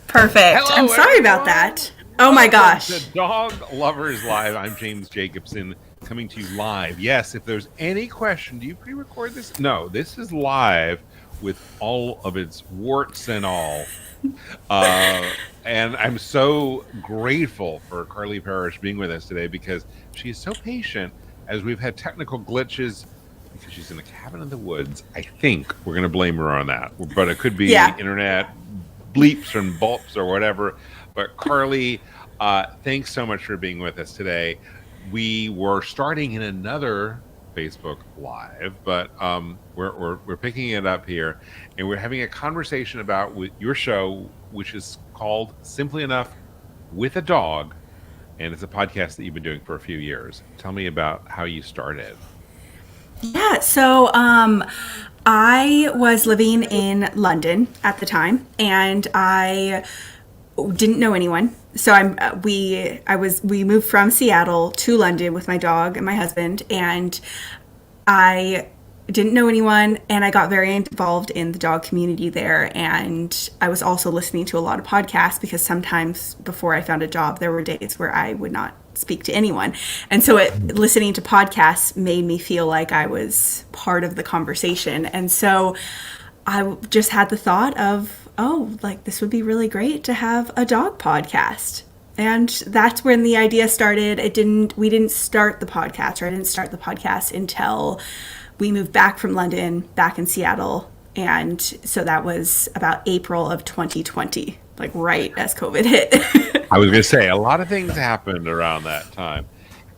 Perfect. Hello, I'm sorry everyone. about that. Oh my gosh. The Dog Lovers Live. I'm James Jacobson coming to you live. Yes, if there's any question, do you pre-record this? No, this is live with all of its warts and all. And I'm so grateful for Carly Parish being with us today because she is so patient as we've had technical glitches because she's in a cabin in the woods. I think we're going to blame her on that, but it could be internet bleeps and bulps or whatever. But Carly, thanks so much for being with us today. We were starting in another Facebook Live, but we're picking it up here, and we're having a conversation about your show, which is called Simply Enough with a Dog, and it's a podcast that you've been doing for a few years. Tell me about how you started. Yeah, so I was living in London at the time, and I didn't know anyone. So we moved from Seattle to London with my dog and my husband, and I didn't know anyone, and I got very involved in the dog community there. And I was also listening to a lot of podcasts because sometimes before I found a job, there were days where I would not speak to anyone. And so listening to podcasts made me feel like I was part of the conversation. And so I just had the thought of, this would be really great to have a dog podcast. And that's when the idea started. We didn't start the podcast, or I didn't start the podcast until we moved back from London, back in Seattle. And so that was about April of 2020, like right as COVID hit. I was going to say, a lot of things happened around that time.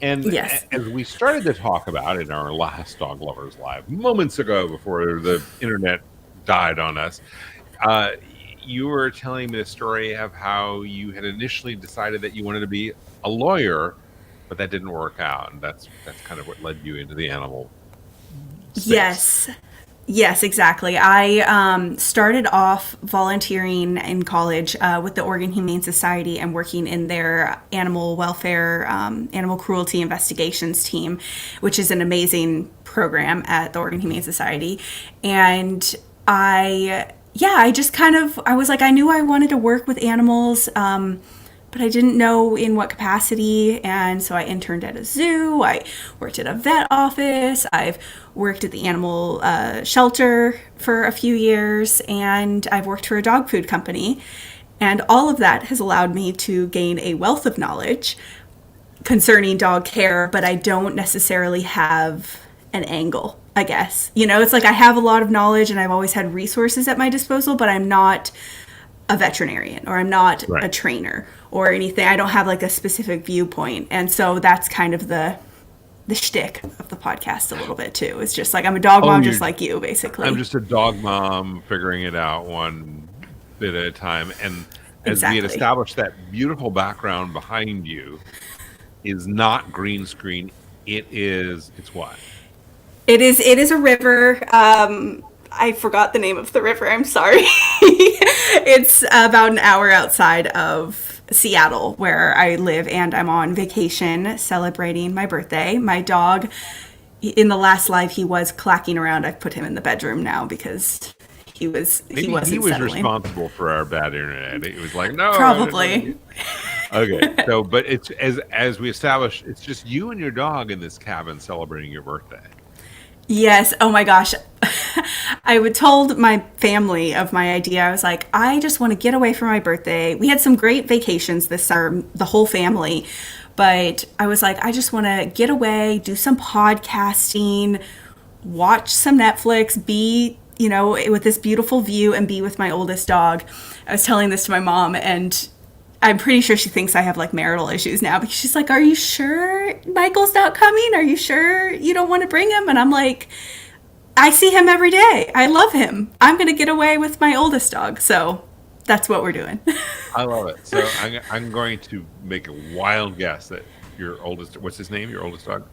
And yes, as we started to talk about in our last Dog Lovers Live, moments ago before the internet died on us, you were telling me the story of how you had initially decided that you wanted to be a lawyer, but that didn't work out. And that's kind of what led you into the animal space. Yes, exactly. I started off volunteering in college with the Oregon Humane Society and working in their animal welfare, animal cruelty investigations team, which is an amazing program at the Oregon Humane Society. And I was like, I knew I wanted to work with animals, but I didn't know in what capacity. And so I interned at a zoo. I worked at a vet office. I've worked at the animal shelter for a few years, and I've worked for a dog food company. And all of that has allowed me to gain a wealth of knowledge concerning dog care, but I don't necessarily have an angle, I guess. It's like I have a lot of knowledge and I've always had resources at my disposal, but I'm not a veterinarian, or I'm not a trainer or anything. I don't have like a specific viewpoint. And so that's kind of the shtick of the podcast a little bit too. It's just like, I'm a dog mom just like you, basically. I'm just a dog mom figuring it out one bit at a time. And as we had established, that beautiful background behind you is not green screen. It's what? It is a river. I forgot the name of the river. I'm sorry. It's about an hour outside of Seattle where I live, and I'm on vacation celebrating my birthday. My dog, in the last live, he was clacking around. I've put him in the bedroom now because he was settling. Responsible for our bad internet. It was like, no, probably. Okay, so but it's as we established, it's just you and your dog in this cabin celebrating your birthday. Yes. Oh my gosh. I told my family of my idea. I was like, I just want to get away for my birthday. We had some great vacations this summer, the whole family. But I was like, I just want to get away, do some podcasting, watch some Netflix, be, with this beautiful view, and be with my oldest dog. I was telling this to my mom, and I'm pretty sure she thinks I have like marital issues now, because she's like, are you sure Michael's not coming? Are you sure you don't want to bring him? And I'm like, I see him every day. I love him. I'm going to get away with my oldest dog. So that's what we're doing. I love it. So I'm going to make a wild guess that your oldest, what's his name, your oldest dog?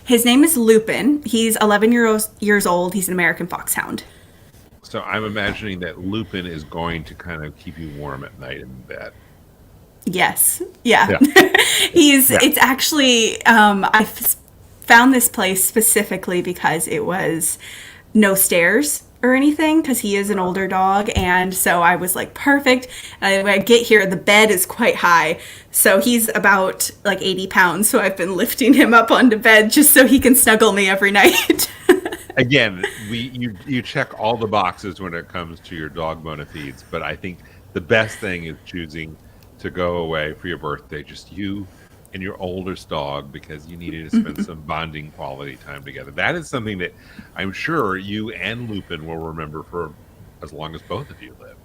His name is Lupin. He's 11 years old. He's an American foxhound. So I'm imagining that Lupin is going to kind of keep you warm at night in bed. Yes. Yeah. It's actually, I found this place specifically because it was no stairs. or anything because he is an older dog. And so I was like, perfect. And when I get here, the bed is quite high. So he's about like 80 pounds. So I've been lifting him up onto bed just so he can snuggle me every night. Again, you check all the boxes when it comes to your dog bona fides, but I think the best thing is choosing to go away for your birthday, just you and your oldest dog, because you needed to spend some bonding quality time together. That is something that I'm sure you and Lupin will remember for as long as both of you live.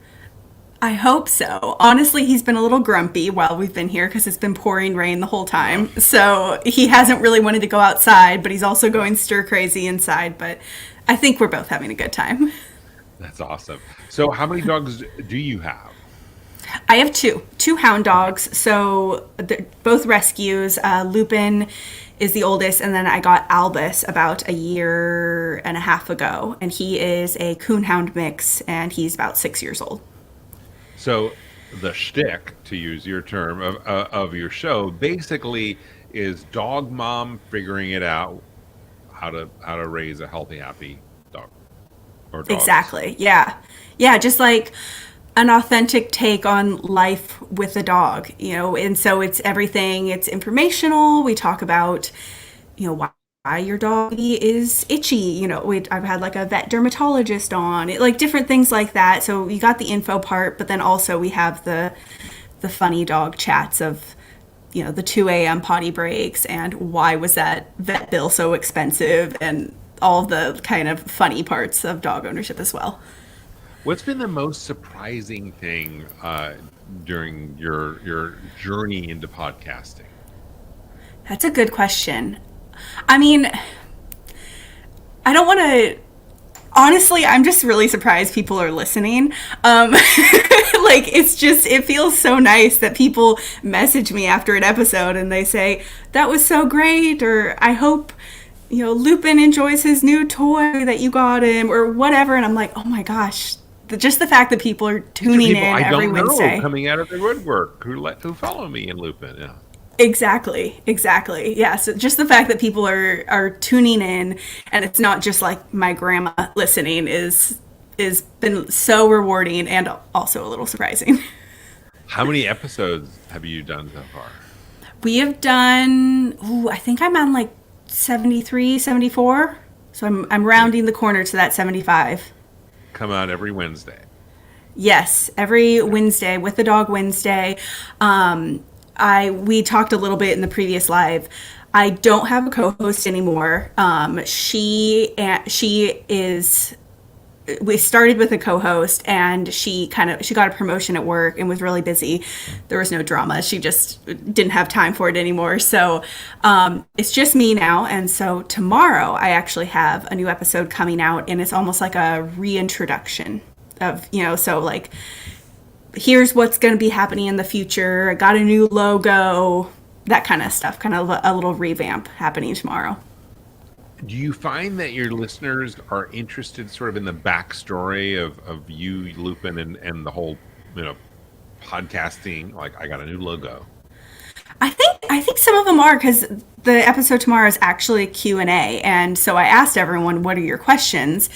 I hope so. Honestly, he's been a little grumpy while we've been here because it's been pouring rain the whole time. So he hasn't really wanted to go outside, but he's also going stir crazy inside. But I think we're both having a good time. That's awesome. So how many dogs do you have? I have two hound dogs. So they're both rescues. Lupin is the oldest, and then I got Albus about a year and a half ago, and he is a coonhound mix, and he's about 6 years old. So the shtick, to use your term, of your show, basically is dog mom figuring it out how to raise a healthy, happy dog or dogs. Exactly. Yeah. Yeah. Just like an authentic take on life with a dog, and so it's everything. It's informational. We talk about, why your dog is itchy. I've had like a vet dermatologist on it, like different things like that. So you got the info part, but then also we have the funny dog chats of, the 2 a.m. potty breaks and why was that vet bill so expensive and all the kind of funny parts of dog ownership as well. What's been the most surprising thing during your journey into podcasting? That's a good question. I mean, I don't want to. Honestly, I'm just really surprised people are listening. It feels so nice that people message me after an episode and they say, that was so great, or I hope, Lupin enjoys his new toy that you got him, or whatever. And I'm like, oh my gosh, just the fact that people are tuning in every Wednesday. Coming out of the woodwork who follow me in Lupin. Yeah. Exactly. Yeah. So just the fact that people are tuning in and it's not just like my grandma listening is been so rewarding and also a little surprising. How many episodes have you done so far? We have done, I think I'm on like 73, 74. So I'm rounding the corner to that 75. Come out every Wednesday. Yes, every Wednesday with the Dog Wednesday. We talked a little bit in the previous live. I don't have a co-host anymore. We started with a co-host and she got a promotion at work and was really busy. There was no drama. She just didn't have time for it anymore. So it's just me now. And so tomorrow I actually have a new episode coming out and it's almost like a reintroduction of, so like, here's what's going to be happening in the future. I got a new logo, that kind of stuff, kind of a little revamp happening tomorrow. Do you find that your listeners are interested sort of in the backstory of you, Lupin, and the whole, podcasting? Like, I got a new logo. I think some of them are, because the episode tomorrow is actually a Q&A. And so I asked everyone, what are your questions?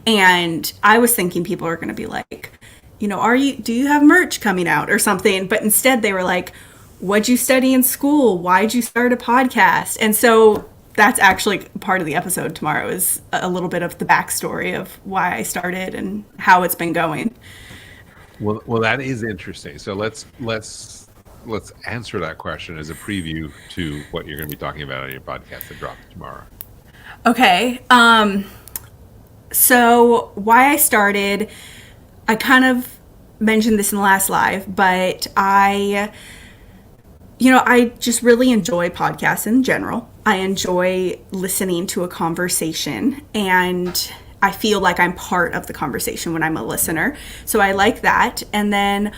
And I was thinking people are going to be like, do you have merch coming out or something? But instead they were like, what'd you study in school? Why'd you start a podcast? And so that's actually part of the episode tomorrow, is a little bit of the backstory of why I started and how it's been going. Well, that is interesting. So let's answer that question as a preview to what you're going to be talking about on your podcast that drops tomorrow. Okay. So why I started, I kind of mentioned this in the last live, but I just really enjoy podcasts in general. I enjoy listening to a conversation and I feel like I'm part of the conversation when I'm a listener. So I like that. And then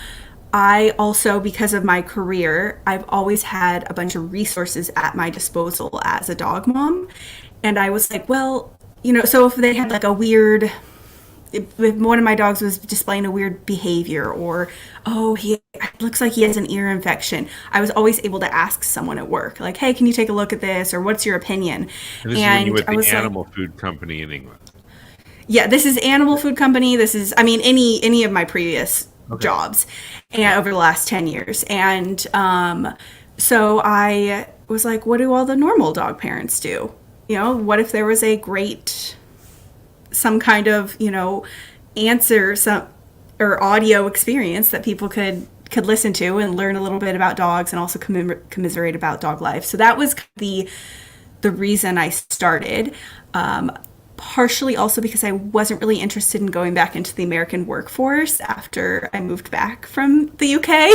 I also, because of my career, I've always had a bunch of resources at my disposal as a dog mom. And I was like, well, so if they had like if one of my dogs was displaying a weird behavior or, he looks like he has an ear infection, I was always able to ask someone at work, like, hey, can you take a look at this? Or what's your opinion? And this is when you were with the animal food company in England. Yeah, this is animal food company. This is, I mean, any of my previous Okay. jobs, and over the last 10 years. And so I was like, what do all the normal dog parents do? What if there was a great, some kind of, answer, some or audio experience that people could listen to and learn a little bit about dogs and also commiserate about dog life. So that was the reason I started. Partially also because I wasn't really interested in going back into the American workforce after I moved back from the UK.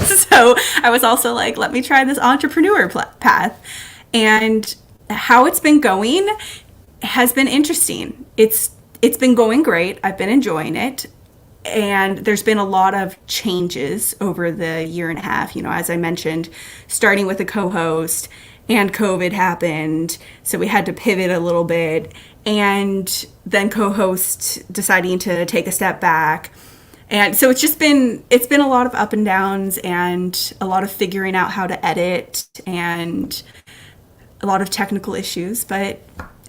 So I was also like, let me try this entrepreneur path. And how it's been going has been interesting. It's been going great. I've been enjoying it. And there's been a lot of changes over the year and a half, as I mentioned, starting with a co-host, and COVID happened, so we had to pivot a little bit, and then co-host deciding to take a step back. And so it's been a lot of up and downs and a lot of figuring out how to edit and a lot of technical issues, but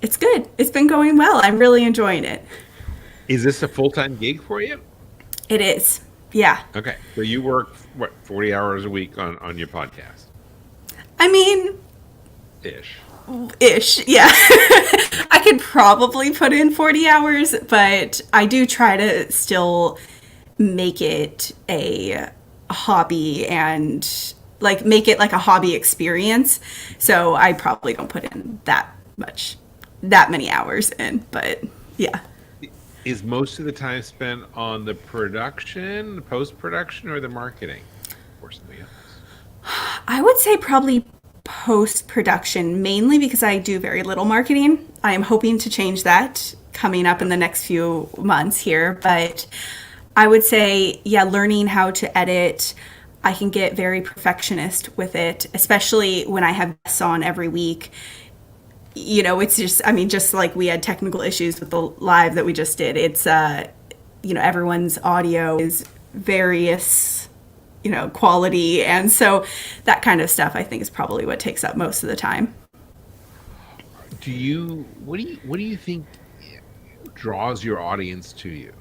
it's good. It's been going well. I'm really enjoying it. Is this a full-time gig for you? It is. Yeah. Okay. So you work, 40 hours a week on your podcast? I mean, Ish. yeah. I could probably put in 40 hours, but I do try to still make it a hobby and make it like a hobby experience. So I probably don't put in that many hours in, but yeah. Is most of the time spent on the production, post-production, or the marketing, or something else? I would say probably post-production, mainly because I do very little marketing. I am hoping to change that coming up in the next few months here, but I would say, yeah, learning how to edit. I can get very perfectionist with it, especially when I have guests on every week. It's just like we had technical issues with the live that we just did. It's, everyone's audio is various, quality. And so that kind of stuff I think is probably what takes up most of the time. What do you think draws your audience to you?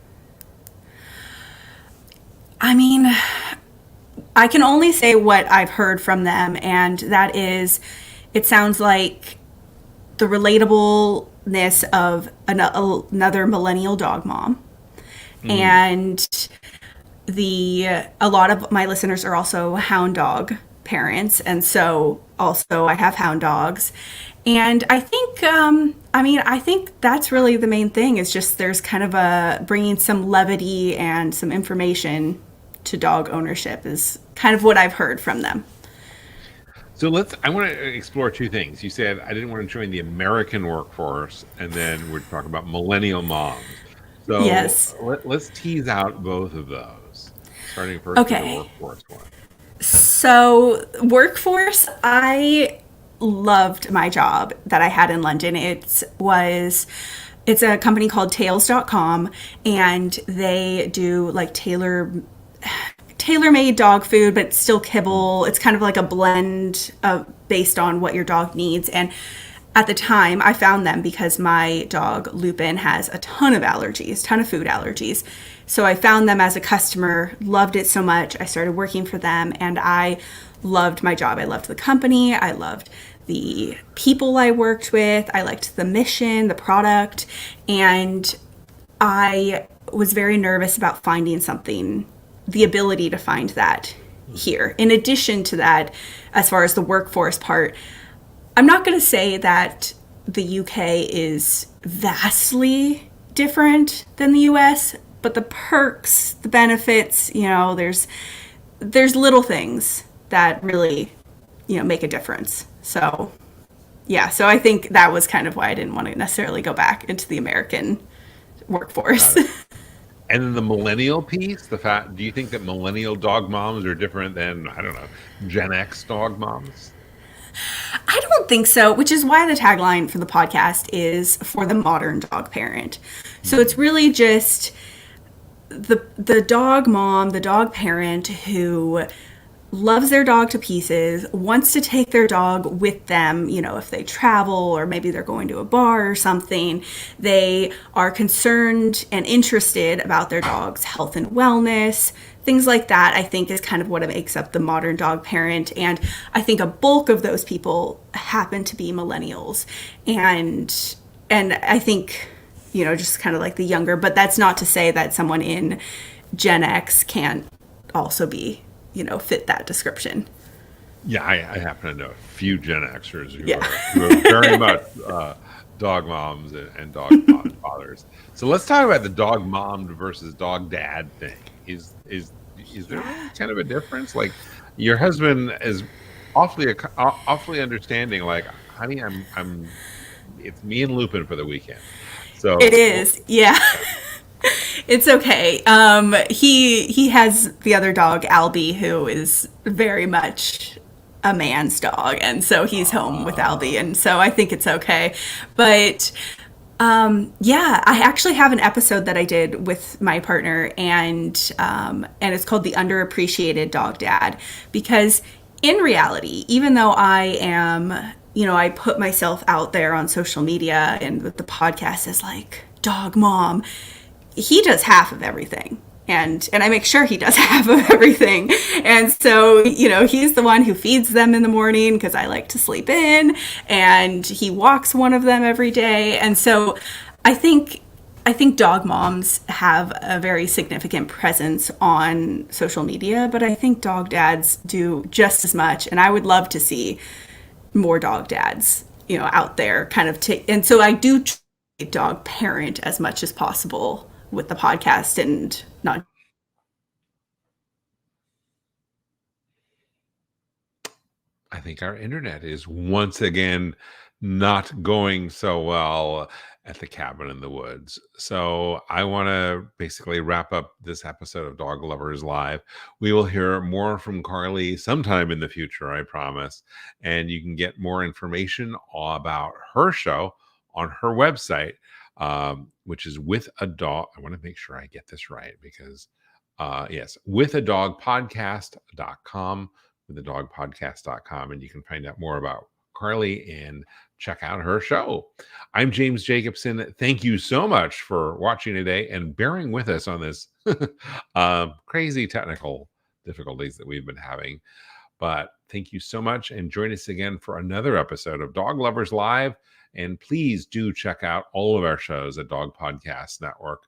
I mean, I can only say what I've heard from them, and that is, it sounds like the relatableness of another millennial dog mom. And a lot of my listeners are also hound dog parents, and so also I have hound dogs. And I think I think that's really the main thing, is just there's kind of bringing some levity and some information to dog ownership is kind of what I've heard from them. So I want to explore two things. You said I didn't want to join the American workforce, and then we're talking about millennial moms. So yes. Let's tease out both of those, starting first with the workforce one. So workforce, I loved my job that I had in London. It's a company called Tails.com, and they do like tailor-made dog food, but still kibble. It's kind of like a blend based on what your dog needs. And at the time, I found them because my dog Lupin has a ton of food allergies. So I found them as a customer, loved it so much. I started working for them, and I loved my job. I loved the company. I loved the people I worked with. I liked the mission, the product, and I was very nervous about finding something, the ability to find that here. In addition to that, as far as the workforce part, I'm not going to say that the UK is vastly different than the US, but the perks, the benefits, there's little things that really, make a difference. So, yeah, so I think that was kind of why I didn't want to necessarily go back into the American workforce. And then the millennial piece, do you think that millennial dog moms are different than, I don't know, Gen X dog moms? I don't think so, which is why the tagline for the podcast is for the modern dog parent. So it's really just the dog mom, the dog parent who loves their dog to pieces, wants to take their dog with them, if they travel or maybe they're going to a bar or something. They are concerned and interested about their dog's health and wellness. Things like that, I think, is kind of what makes up the modern dog parent. And I think a bulk of those people happen to be millennials. And I think, just kind of like the younger, but that's not to say that someone in Gen X can't also be, fit that description. Yeah, I happen to know a few Gen Xers who, Yeah. who are very much dog moms and dog fathers. So let's talk about the dog mom versus dog dad thing. Is there kind of a difference? Like, your husband is awfully understanding. Like, honey, it's me and Lupin for the weekend. So It is, yeah. It's okay. He has the other dog, Albie, who is very much a man's dog, and so he's home with Albie, and so I think it's okay. But yeah, I actually have an episode that I did with my partner, and it's called "The Underappreciated Dog Dad," because in reality, even though I am, I put myself out there on social media and with the podcast as like dog mom, he does half of everything. And I make sure he does half of everything. And so, he's the one who feeds them in the morning because I like to sleep in, and he walks one of them every day. And so I think dog moms have a very significant presence on social media, but I think dog dads do just as much. And I would love to see more dog dads, out there kind of and so I do dog parent as much as possible with the podcast and not. I think our internet is once again not going so well at the cabin in the woods. So I want to basically wrap up this episode of Dog Lovers Live. We will hear more from Carly sometime in the future, I promise. And you can get more information about her show on her website, which is With a Dog. I want to make sure I get this right because, yes, withadogpodcast.com, withadogpodcast.com, and you can find out more about Carly and check out her show. I'm James Jacobson. Thank you so much for watching today and bearing with us on this crazy technical difficulties that we've been having. But thank you so much, and join us again for another episode of Dog Lovers Live. And please do check out all of our shows at Dog Podcast Network.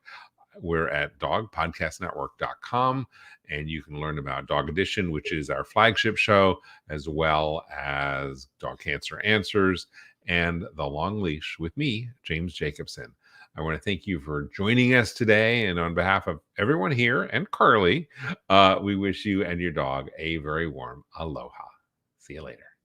We're at dogpodcastnetwork.com, and you can learn about Dog Edition, which is our flagship show, as well as Dog Cancer Answers and The Long Leash with me, James Jacobson. I want to thank you for joining us today. And on behalf of everyone here and Carly, we wish you and your dog a very warm aloha. See you later.